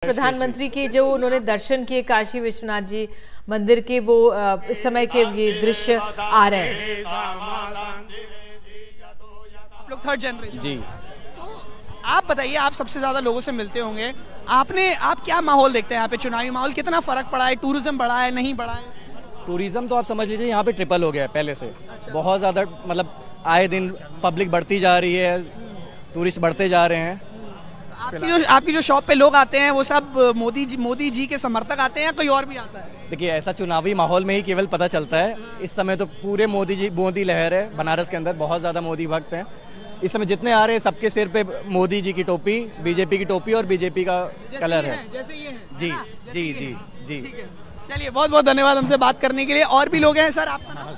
प्रधानमंत्री की जो उन्होंने दर्शन किए काशी विश्वनाथ जी मंदिर के, वो इस समय के ये दृश्य आ रहे हैं। आप लोग थर्ड जनरेशन जी। आप बताइए, आप सबसे ज्यादा लोगों से मिलते होंगे, आप क्या माहौल देखते हैं यहाँ पे? चुनावी माहौल कितना फर्क पड़ा है? टूरिज्म बढ़ा है, नहीं बढ़ा है? टूरिज्म तो आप समझ लीजिए यहाँ पे ट्रिपल हो गया है पहले से। बहुत ज़्यादा, मतलब आए दिन पब्लिक बढ़ती जा रही है, टूरिस्ट बढ़ते जा रहे हैं। आपकी जो शॉप पे लोग आते हैं वो सब मोदी जी के समर्थक आते हैं या कोई और भी आता है? देखिए, ऐसा चुनावी माहौल में ही केवल पता चलता है। इस समय तो पूरे मोदी लहर है बनारस के अंदर, बहुत ज़्यादा मोदी भक्त हैं। इस समय जितने आ रहे हैं सबके सिर पे मोदी जी की टोपी, बीजेपी की टोपी और बीजेपी का कलर है। जैसे ये है जी जी जी जी। चलिए, बहुत बहुत धन्यवाद हमसे बात करने के लिए। और भी लोग हैं। सर, आपका नाम?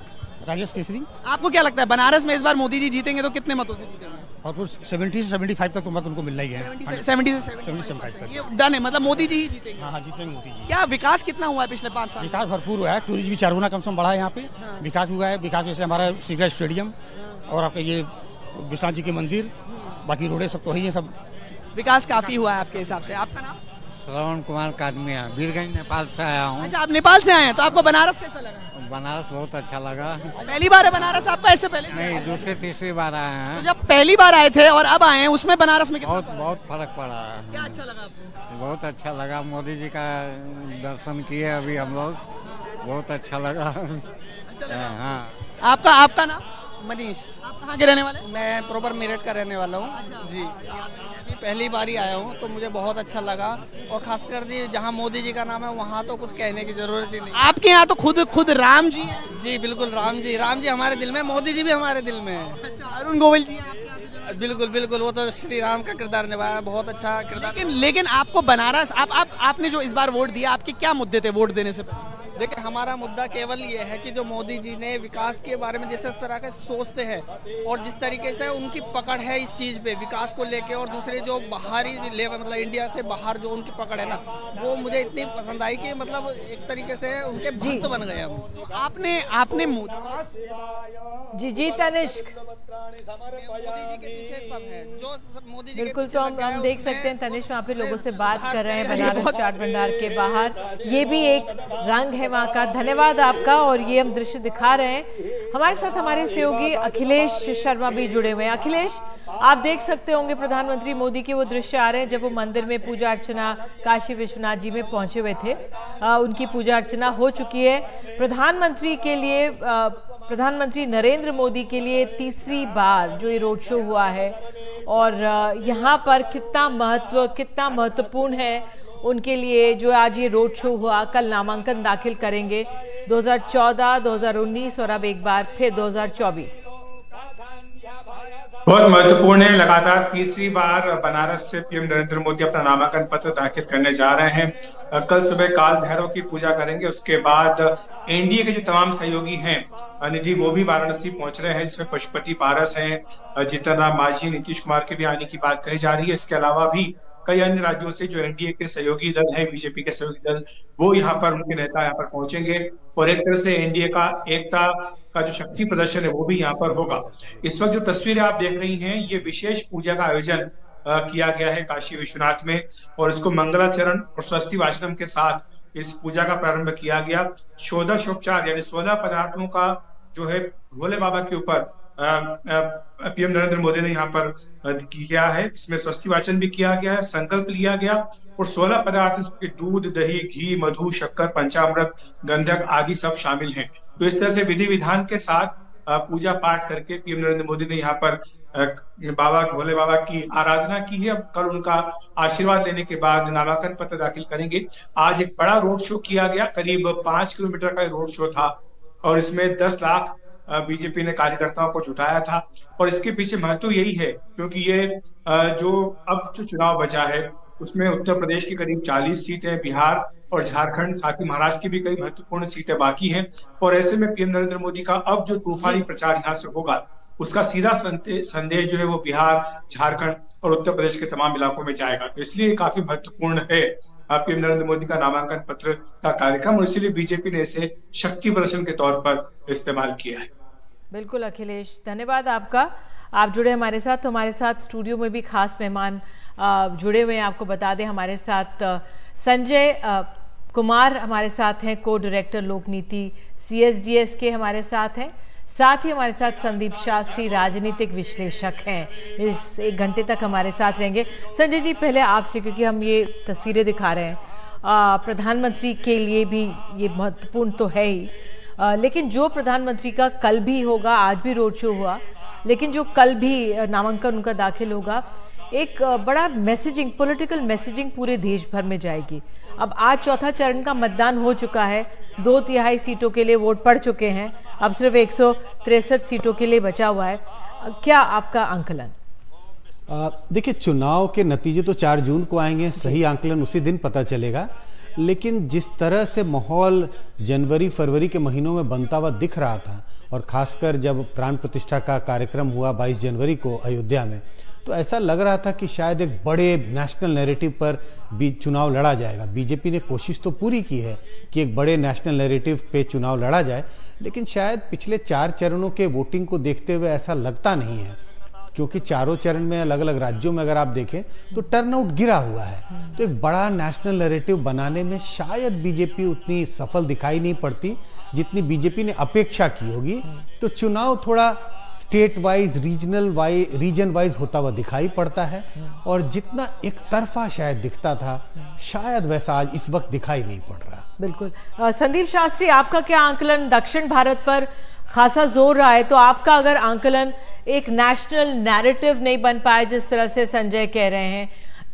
राजेश केसरी। आपको क्या लगता है बनारस में इस बार मोदी जी जीतेंगे तो कितने मतों से जीतेंगे? और कुछ 70 से 75 तक तो मत उनको मिलना ही है। 70 से 75 तक ये डन है, मतलब मोदी जी ही जीतेंगे। हाँ, जीतेंगे मोदी जी। क्या विकास कितना हुआ है पिछले 5 साल? विकास भरपूर हुआ है, टूरिज्म भी 4 गुना कम से कम बढ़ा है यहाँ पे। विकास हुआ है, विकास जैसे हमारा सीगरा स्टेडियम और आपका ये विश्वनाथ जी के मंदिर, बाकी रोडे सब तो ही है, सब विकास काफी हुआ है आपके हिसाब से। आपका नाम? श्रवण कुमार कादमिया, बीरगंज नेपाल से आया हूँ। अच्छा, आप नेपाल से आए हैं, तो आपको बनारस कैसा लगा? बनारस बहुत अच्छा लगा। पहली बार है बनारस आपका? ऐसे पहले नहीं, दूसरी तीसरी बार आए हैं। तो जब पहली बार आए थे और अब आए हैं, उसमें बनारस में बहुत फर्क पड़ा है। क्या अच्छा लगा आपको? बहुत अच्छा लगा, मोदी जी का दर्शन किए अभी हम लोग, बहुत अच्छा लगा। हाँ। आपका नाम? मनीष। आप कहाँ के रहने वाले? मैं प्रॉपर मेरठ का रहने वाला हूँ जी। अभी पहली बार ही आया हूँ तो मुझे बहुत अच्छा लगा, और खासकर जी जहाँ मोदी जी का नाम है वहाँ तो कुछ कहने की जरूरत ही नहीं। आपके यहाँ तो खुद राम जी हैं। जी बिल्कुल, राम जी हमारे दिल में, मोदी जी भी हमारे दिल में है। अच्छा, अरुण गोविल जी हैं आपके यहाँ से? बिल्कुल, वो तो श्री राम का किरदार निभाया, बहुत अच्छा किरदार। लेकिन आपको बनारस, आपने जो इस बार वोट दिया, आपके क्या मुद्दे थे वोट देने से पहले? देखिए, हमारा मुद्दा केवल ये है कि जो मोदी जी ने विकास के बारे में जिस तरह के सोचते हैं और जिस तरीके से उनकी पकड़ है इस चीज़ पे विकास को लेके, और दूसरे जो बाहरी लेवल, मतलब इंडिया से बाहर जो उनकी पकड़ है ना, वो मुझे इतनी पसंद आई कि मतलब एक तरीके से उनके भक्त बन गए हम। तो आपने जी तनिष्क, मोदी जी के पीछे सब है, जो मोदी जी बिल्कुल। तो हम देख सकते हैं तनिष्क वहाँ पे लोगों से बात कर रहे हैं बनारस चाट भंडार के बाहर। ये भी एक रंग है वहाँ का। धन्यवाद आपका। और ये हम दृश्य दिखा रहे हैं। हमारे साथ हमारे सहयोगी अखिलेश शर्मा भी जुड़े हुए हैं। अखिलेश, आप देख सकते होंगे प्रधानमंत्री मोदी के वो दृश्य आ रहे हैं जब वो मंदिर में पूजा अर्चना काशी विश्वनाथ जी में पहुंचे हुए थे। उनकी पूजा अर्चना हो चुकी है। प्रधानमंत्री के लिए, प्रधानमंत्री नरेंद्र मोदी के लिए तीसरी बार जो ये रोड शो हुआ है, और यहाँ पर कितना महत्वपूर्ण है उनके लिए जो आज ये रोड शो हुआ। कल नामांकन दाखिल करेंगे 2014, 2019 और अब एक बार फिर 2024। बहुत महत्वपूर्ण है। लगातार तीसरी बार बनारस से पीएम नरेंद्र मोदी अपना नामांकन पत्र दाखिल करने जा रहे हैं। कल सुबह काल भैरव की पूजा करेंगे। उसके बाद एनडीए के जो तमाम सहयोगी हैं निधि, वो भी वाराणसी पहुंच रहे हैं, जिसमें पशुपति पारस हैं, जीतन राम मांझी, नीतीश कुमार के भी आने की बात कही जा रही है। इसके अलावा भी कई अन्य राज्यों से जो एनडीए के सहयोगी दल हैं, बीजेपी के सहयोगी दल, वो यहाँ पर, उनके नेता यहाँ पर पहुंचेंगे, और एक तरह से एनडीए का एकता का जो शक्ति प्रदर्शन है वो भी यहाँ पर होगा। इस वक्त जो तस्वीरें आप देख रही हैं, ये विशेष पूजा का आयोजन किया गया है काशी विश्वनाथ में, और इसको मंगलाचरण और स्वस्ति वाचनम के साथ इस पूजा का प्रारंभ किया गया। षोडशोपचार यानी 16 पदार्थों का जो है भोले बाबा के ऊपर पीएम नरेंद्र मोदी ने यहाँ पर किया है। इसमें स्वस्ति वाचन भी किया गया है, संकल्प लिया गया, और 16 पदार्थ, इसमें दूध, दही, घी, मधु, शक्कर, पंचामृत, गंधक आदि सब शामिल हैं। तो इस तरह से विधि विधान के साथ पूजा पाठ करके पीएम नरेंद्र मोदी ने यहाँ पर भोले बाबा की आराधना की है। अब कल उनका आशीर्वाद लेने के बाद नामांकन पत्र दाखिल करेंगे। आज एक बड़ा रोड शो किया गया, करीब 5 किलोमीटर का रोड शो था, और इसमें 10 लाख बीजेपी ने कार्यकर्ताओं को जुटाया था। और इसके पीछे महत्व यही है क्योंकि ये जो चुनाव बचा है उसमें उत्तर प्रदेश की करीब 40 सीटें, बिहार और झारखंड, साथ ही महाराष्ट्र की भी कई महत्वपूर्ण सीटें बाकी हैं। और ऐसे में पीएम नरेंद्र मोदी का अब जो तूफानी प्रचार यहाँ से होगा, उसका सीधा संदेश जो है वो बिहार, झारखंड और उत्तर प्रदेश के तमाम इलाकों में जाएगा। तो इसलिए काफी महत्वपूर्ण है पीएम नरेंद्र मोदी का नामांकन पत्र का कार्यक्रम, और इसीलिए बीजेपी ने इसे शक्ति प्रदर्शन के तौर पर इस्तेमाल किया है। बिल्कुल अखिलेश, धन्यवाद आपका। आप जुड़े हमारे साथ। तो हमारे साथ स्टूडियो में भी खास मेहमान जुड़े हुए हैं। आपको बता दें हमारे साथ संजय कुमार हमारे साथ हैं, को डायरेक्टर लोक नीति CSDS के हमारे साथ हैं। साथ ही हमारे साथ संदीप शास्त्री राजनीतिक विश्लेषक हैं, इस 1 घंटे तक हमारे साथ रहेंगे। संजय जी, पहले आपसे, क्योंकि हम ये तस्वीरें दिखा रहे हैं, प्रधानमंत्री के लिए भी ये महत्वपूर्ण तो है ही, लेकिन जो प्रधानमंत्री का कल भी होगा, आज भी रोड शो हुआ, लेकिन जो कल भी नामांकन उनका दाखिल होगा, एक बड़ा मैसेजिंग, पॉलिटिकल मैसेजिंग पूरे देश भर में जाएगी। अब आज चौथा चरण का मतदान हो चुका है, 2/3 सीटों के लिए वोट पड़ चुके हैं, अब सिर्फ 163 सीटों के लिए बचा हुआ है। क्या आपका आंकलन? देखिए, चुनाव के नतीजे तो 4 जून को आएंगे, सही आंकलन उसी दिन पता चलेगा। लेकिन जिस तरह से माहौल जनवरी फरवरी के महीनों में बनता हुआ दिख रहा था, और खासकर जब प्राण प्रतिष्ठा का कार्यक्रम हुआ 22 जनवरी को अयोध्या में, तो ऐसा लग रहा था कि शायद एक बड़े नेशनल नैरेटिव पर भी चुनाव लड़ा जाएगा। बीजेपी ने कोशिश तो पूरी की है कि एक बड़े नेशनल नैरेटिव पे चुनाव लड़ा जाए, लेकिन शायद पिछले 4 चरणों के वोटिंग को देखते हुए ऐसा लगता नहीं है, क्योंकि चारों चरण में अलग अलग राज्यों में अगर आप देखें तो टर्नआउट गिरा हुआ है। तो एक बड़ा नेशनल नैरेटिव बनाने में शायद बीजेपी उतनी सफल दिखाई नहीं पड़ती जितनी बीजेपी ने अपेक्षा की होगी। तो चुनाव थोड़ा स्टेट वाइज, रीजन वाइज होता हुआ दिखाई पड़ता है, और जितना एक तरफा शायद दिखता था, शायद वैसा आज इस वक्त दिखाई नहीं पड़ रहा। बिल्कुल। संदीप शास्त्री, आपका क्या आंकलन? दक्षिण भारत पर खासा जोर रहा है, तो आपका अगर आंकलन, एक नेशनल नैरेटिव नहीं बन पाया जिस तरह से संजय कह रहे हैं,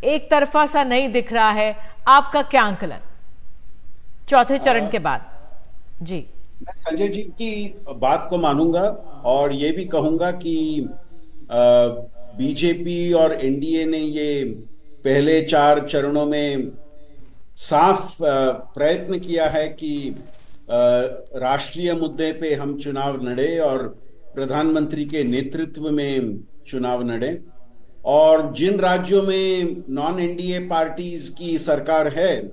एक तरफा सा नहीं दिख रहा है, आपका क्या आंकलन चौथे चरण के बाद? जी, मैं संजय जी की बात को मानूंगा और ये भी कहूंगा कि बीजेपी और एनडीए ने ये पहले 4 चरणों में साफ प्रयत्न किया है कि राष्ट्रीय मुद्दे पे हम चुनाव लड़े और प्रधानमंत्री के नेतृत्व में चुनाव लड़े। और जिन राज्यों में नॉन एनडीए पार्टीज की सरकार है,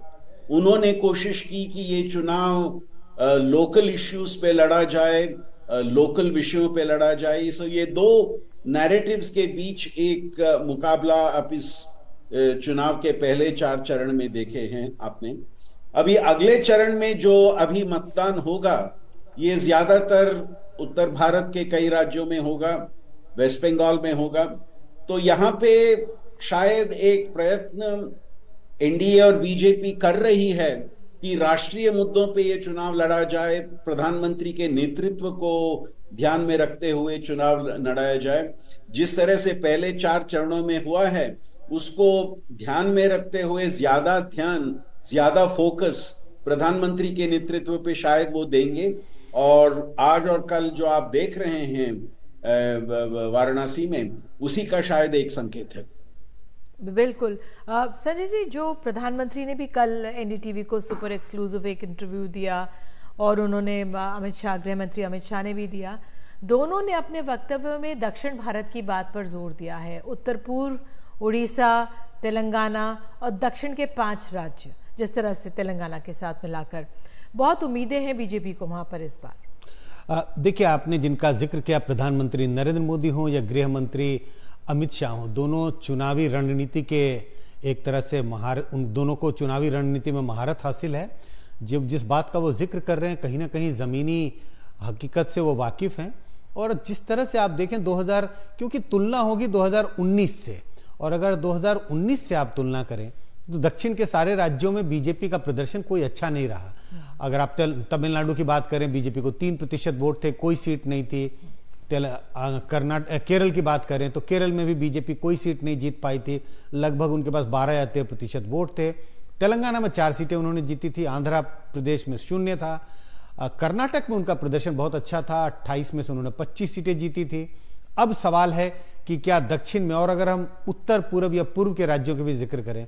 उन्होंने कोशिश की कि ये चुनाव लोकल इश्यूज पे लड़ा जाए, लोकल विषयों पे लड़ा जाए। सो ये 2 नैरेटिव्स के बीच एक मुकाबला आप इस चुनाव के पहले 4 चरण में देखे हैं आपने। अभी अगले चरण में जो अभी मतदान होगा, ये ज्यादातर उत्तर भारत के कई राज्यों में होगा, वेस्ट बंगाल में होगा। तो यहाँ पे शायद एक प्रयत्न एनडीए और बीजेपी कर रही है कि राष्ट्रीय मुद्दों पे ये चुनाव लड़ा जाए, प्रधानमंत्री के नेतृत्व को ध्यान में रखते हुए चुनाव लड़ाया जाए। जिस तरह से पहले 4 चरणों में हुआ है, उसको ध्यान में रखते हुए ज्यादा ध्यान, ज्यादा फोकस प्रधानमंत्री के नेतृत्व पे शायद वो देंगे। और आज और कल जो आप देख रहे हैं वाराणसी में, उसी का शायद एक संकेत है। बिल्कुल। संजय जी, जो प्रधानमंत्री ने भी कल एनडीटीवी को सुपर एक्सक्लूसिव एक इंटरव्यू दिया, और उन्होंने अमित शाह, गृह मंत्री अमित शाह ने भी दिया, दोनों ने अपने वक्तव्य में दक्षिण भारत की बात पर जोर दिया है। उत्तर पूर्व, उड़ीसा, तेलंगाना और दक्षिण के 5 राज्य, जिस तरह से तेलंगाना के साथ मिलाकर, बहुत उम्मीदें हैं बीजेपी को वहां पर इस बार। देखिए, आपने जिनका जिक्र किया, प्रधानमंत्री नरेंद्र मोदी हो या गृह मंत्री अमित शाह हो, दोनों चुनावी रणनीति के एक तरह से उन दोनों को चुनावी रणनीति में महारत हासिल है। जब जिस बात का वो जिक्र कर रहे हैं, कहीं ना कहीं ज़मीनी हकीकत से वो वाकिफ़ हैं। और जिस तरह से आप देखें 2000, क्योंकि तुलना होगी 2019 से, और अगर 2019 से आप तुलना करें तो दक्षिण के सारे राज्यों में बीजेपी का प्रदर्शन कोई अच्छा नहीं रहा। अगर आप तमिलनाडु की बात करें, बीजेपी को 3% वोट थे, कोई सीट नहीं थी। केरल की बात करें तो केरल में भी बीजेपी कोई सीट नहीं जीत पाई थी, लगभग उनके पास 12 या 13% वोट थे। तेलंगाना में 4 सीटें उन्होंने जीती थी, आंध्र प्रदेश में 0 था। कर्नाटक में उनका प्रदर्शन बहुत अच्छा था, 28 में से उन्होंने 25 सीटें जीती थी। अब सवाल है कि क्या दक्षिण में, और अगर हम उत्तर पूर्व या पूर्व के राज्यों के भी जिक्र करें,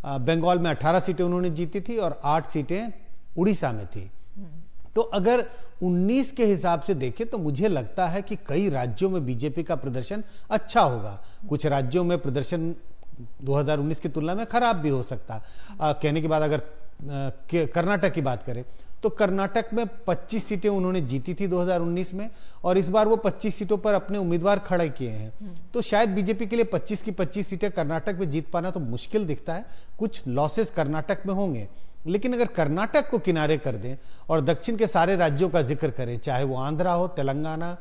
बंगाल में 18 सीटें उन्होंने जीती थी और 8 सीटें उड़ीसा में थी। तो अगर 19 के हिसाब से देखें तो मुझे लगता है कि कई राज्यों में बीजेपी का प्रदर्शन अच्छा होगा। कुछ राज्यों में प्रदर्शन 2019 की तुलना में खराब भी हो सकता। कहने की बात, अगर कर्नाटक की बात करें तो कर्नाटक में 25 सीटें उन्होंने जीती थी 2019 में, और इस बार वो 25 सीटों पर अपने उम्मीदवार खड़े किए हैं। तो शायद बीजेपी के लिए 25 की 25 सीटें कर्नाटक में जीत पाना तो मुश्किल दिखता है। कुछ लॉसेस कर्नाटक में होंगे, लेकिन अगर कर्नाटक को किनारे कर दें और दक्षिण के सारे राज्यों का जिक्र करें, चाहे वो आंध्रा हो, तेलंगाना,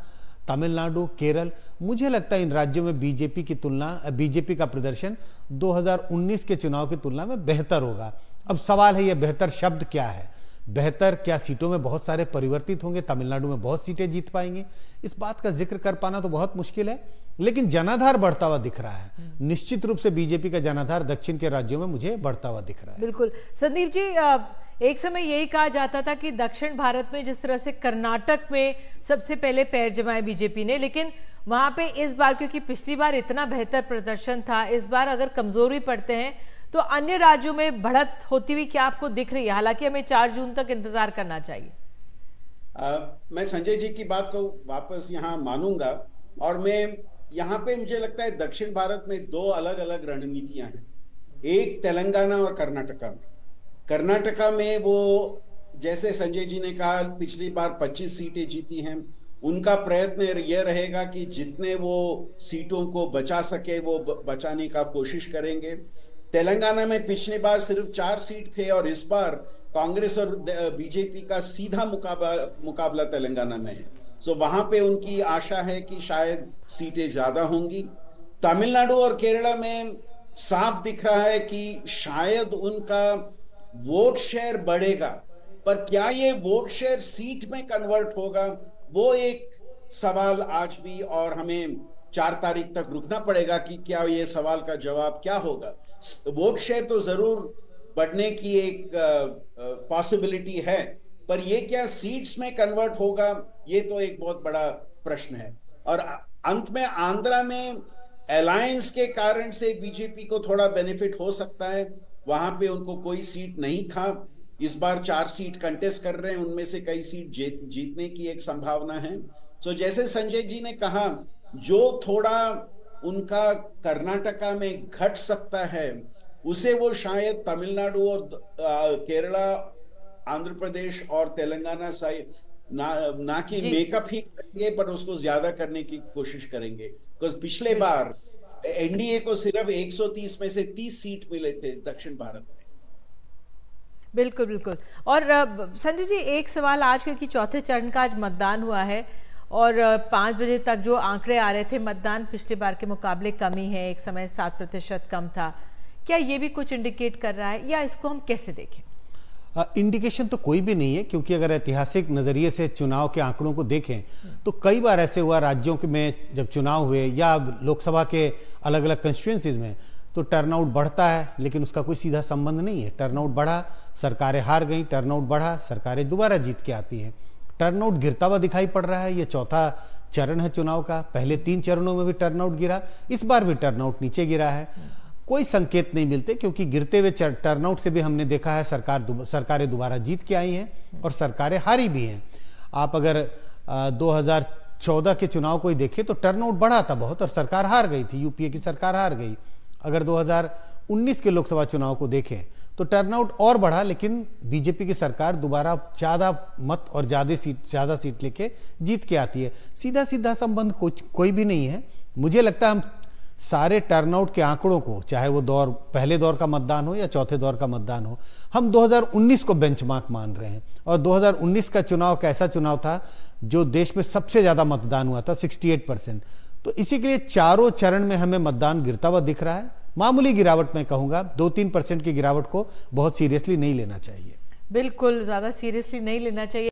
तमिलनाडु, केरल, मुझे लगता है इन राज्यों में बीजेपी का प्रदर्शन 2019 के चुनाव की तुलना में बेहतर होगा। अब सवाल है, यह बेहतर शब्द क्या है? बेहतर क्या सीटों में बहुत सारे परिवर्तित होंगे, तमिलनाडु में बहुत सीटें जीत पाएंगे? इस बात का जिक्र कर पाना तो बहुत मुश्किल है, लेकिन जनाधार बढ़ता हुआ दिख रहा है। निश्चित रूप से बीजेपी का जनाधार दक्षिण के राज्यों में मुझे बढ़ता हुआ दिख रहा है। बिल्कुल संदीप जी, एक समय यही कहा जाता था कि दक्षिण भारत में जिस तरह से कर्नाटक में सबसे पहले पैर जमाए बीजेपी ने, लेकिन वहां पे इस बार क्योंकि पिछली बार इतना बेहतर प्रदर्शन था, इस बार अगर कमजोरी पड़ते हैं तो अन्य राज्यों में बढ़त होती हुई क्या आपको दिख रही है? हालांकि हमें 4 जून तक इंतजार करना चाहिए। मैं संजय जी की बात को वापस यहाँ मानूंगा, और मैं यहाँ पे मुझे लगता है दक्षिण भारत में 2 अलग अलग रणनीतियां हैं। एक तेलंगाना और कर्नाटका में। कर्नाटका में वो जैसे संजय जी ने कहा पिछली बार 25 सीटें जीती हैं, उनका प्रयत्न यह रहेगा कि जितने वो सीटों को बचा सके वो बचाने का कोशिश करेंगे। तेलंगाना में पिछली बार सिर्फ 4 सीट थे और इस बार कांग्रेस और बीजेपी का सीधा मुकाबला तेलंगाना में है। सो वहां पे उनकी आशा है कि शायद सीटें ज्यादा होंगी। तमिलनाडु और केरला में साफ दिख रहा है कि शायद उनका वोट शेयर बढ़ेगा, पर क्या ये वोट शेयर सीट में कन्वर्ट होगा, वो एक सवाल आज भी, और हमें 4 तारीख तक रुकना पड़ेगा कि क्या ये सवाल का जवाब क्या होगा। वोट शेयर तो जरूर बढ़ने की एक पॉसिबिलिटी है, पर ये क्या सीट्स में कन्वर्ट होगा, ये तो एक बहुत बड़ा प्रश्न है। और अंत में आंध्रा में अलायंस के कारण से बीजेपी को थोड़ा बेनिफिट हो सकता है। वहां पे उनको कोई सीट नहीं था, इस बार 4 सीट कंटेस्ट कर रहे हैं, उनमें से कई सीट जीतने की एक संभावना है। तो जैसे संजय जी ने कहा, जो थोड़ा उनका कर्नाटका में घट सकता है उसे वो शायद तमिलनाडु और केरला, आंध्र प्रदेश और तेलंगाना साइड ना कि मेकअप ही करेंगे, पर उसको ज्यादा करने की कोशिश करेंगे। बिकॉज पिछले बार एनडीए को सिर्फ 130 में से 30 सीट मिले थे दक्षिण भारत में। बिल्कुल बिल्कुल। और संजय जी, एक सवाल, आज क्योंकि चौथे चरण का आज मतदान हुआ है और 5 बजे तक जो आंकड़े आ रहे थे, मतदान पिछले बार के मुकाबले कम ही है, एक समय 7% कम था, क्या ये भी कुछ इंडिकेट कर रहा है, या इसको हम कैसे देखें? इंडिकेशन तो कोई भी नहीं है, क्योंकि अगर ऐतिहासिक नजरिए से चुनाव के आंकड़ों को देखें तो कई बार ऐसे हुआ राज्यों में जब चुनाव हुए या लोकसभा के अलग अलग कंस्टिट्यूएंसीज में, तो टर्नआउट बढ़ता है, लेकिन उसका कोई सीधा संबंध नहीं है। टर्नआउट बढ़ा, सरकारें हार गई, टर्नआउट बढ़ा, सरकारें दोबारा जीत के आती हैं। टर्नआउट गिरता हुआ दिखाई पड़ रहा है। ये चौथा चरण है चुनाव का, पहले 3 चरणों में भी टर्नआउट गिरा, इस बार भी टर्नआउट नीचे गिरा है। कोई संकेत नहीं मिलते, क्योंकि गिरते हुए टर्नआउट से भी हमने देखा है सरकारें दोबारा जीत के आई हैं और सरकारें हारी भी हैं। आप अगर 2014 के चुनाव को ही देखें तो टर्नआउट बढ़ा था बहुत और सरकार हार गई थी, यूपीए की सरकार हार गई। अगर 2019 के लोकसभा चुनाव को देखें तो टर्नआउट और बढ़ा, लेकिन बीजेपी की सरकार दोबारा ज्यादा मत और ज्यादा सीट लेके जीत के आती है। सीधा सीधा संबंध कोई भी नहीं है। मुझे लगता है हम सारे टर्नआउट के आंकड़ों को, चाहे वो पहले दौर का मतदान हो या चौथे दौर का मतदान हो, हम 2019 को बेंचमार्क मान रहे हैं। और 2019 का चुनाव कैसा चुनाव था, जो देश में सबसे ज्यादा मतदान हुआ था, 68%। तो इसी के लिए चारों चरण में हमें मतदान गिरता हुआ दिख रहा है। मामूली गिरावट मैं कहूंगा, 2-3% की गिरावट को बहुत सीरियसली नहीं लेना चाहिए। बिल्कुल, ज्यादा सीरियसली नहीं लेना चाहिए।